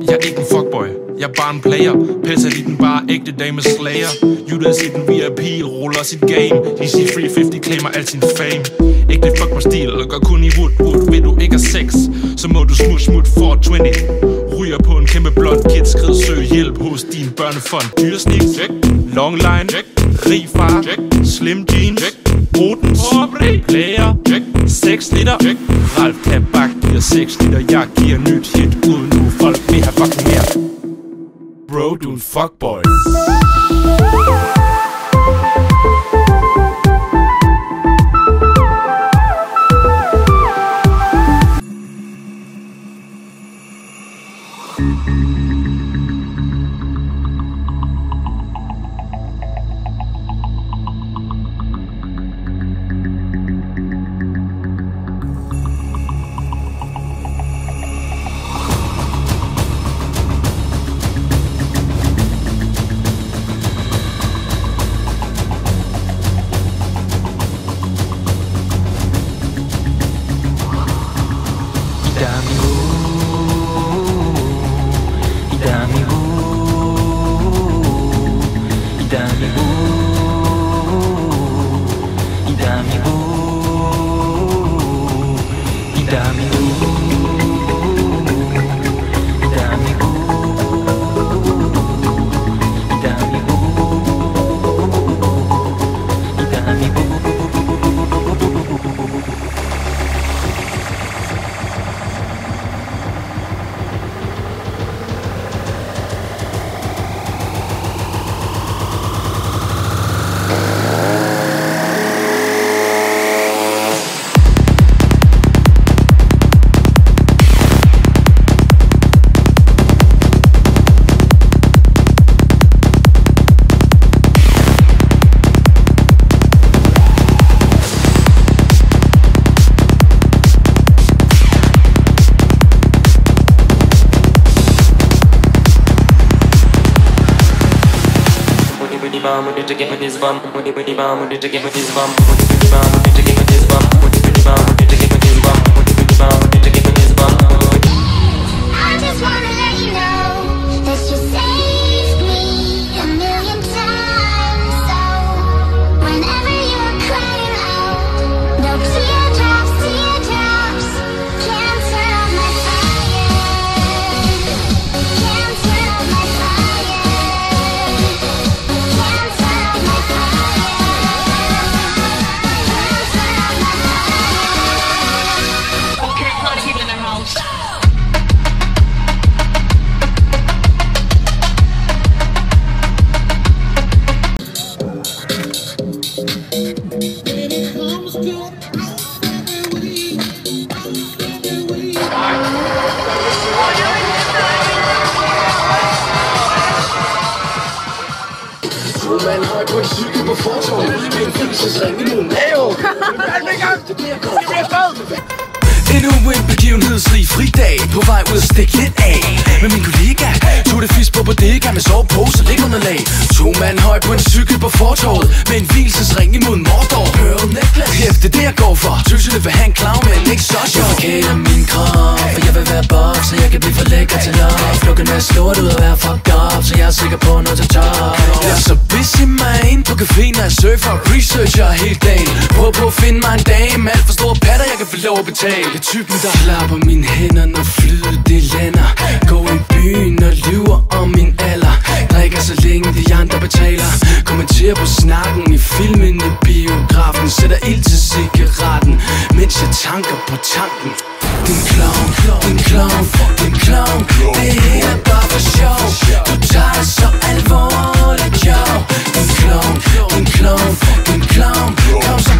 Jeg er ikke en fuckboy, jeg er bare en player. Pelser i den bare ægte dame slayer. Judas i den VIP, ruller sit game. DC 350 claimer al sin fame. Ægte fuck på stil, gør kun i wood. Vil du ikke have sex, så må du smut 420. Ryger på en kæmpe blond kid, skrid søg hjælp hos din børnefond. Dyresnit, check. Long line, check. Rig far, check. Slim jeans, check. Odens, player, check. 6 liter, check. Ralf Tabak giver 6 liter. Jeg giver nyt hit uden nu folk vil have fucking mere. Bro, du er en fuckboy. To get with this bum, when you to get with this bum, when you to get with this bum, when you to get with this bum, when you to get with this bum. I just wanna let you know that you saved me a million times. So whenever you're crying out, no teardrops can't turn off my fire. Can't turn off my fire. Man høj på en cykel på fortorvet med en følelsesring i munden. Ayo! Endnu en begivenhedsrig fridag. På vej ud at stikke lidt af med min kollega. Tog det fisk på bodega med sovepose og ligunderlag. 2 mand høj på en cykel på fortorvet med en hvilesesring imod Mordor. Pearl necklace, hæfte det jeg går for. Tøserne vil have en clown, men ikke så sjov. Jeg forkæler min krop, for jeg vil være bob, så jeg kan blive for lækker til love. Lukken er stort ud og være fucked up, så jeg er sikker på noget til top. Jeg er så busy man på caféen, når jeg surfer og researcher hele dagen. Prøv på at finde mig en dame, alt for store patter, jeg kan få lov at betale. Typen der klapper mine hænder, når flyet det lander. Går i byen og lyver om min alder. Drikker så længe de andre betaler. Kommenterer på snakken i filmen i biografen. Sætter ild til cigaretten, mens jeg tanker på tanken. Din clown, din clown, din clown. Det her er bare for sjov. Du tager det så alvorligt, jo. Din clown, din clown, din clown. Kom så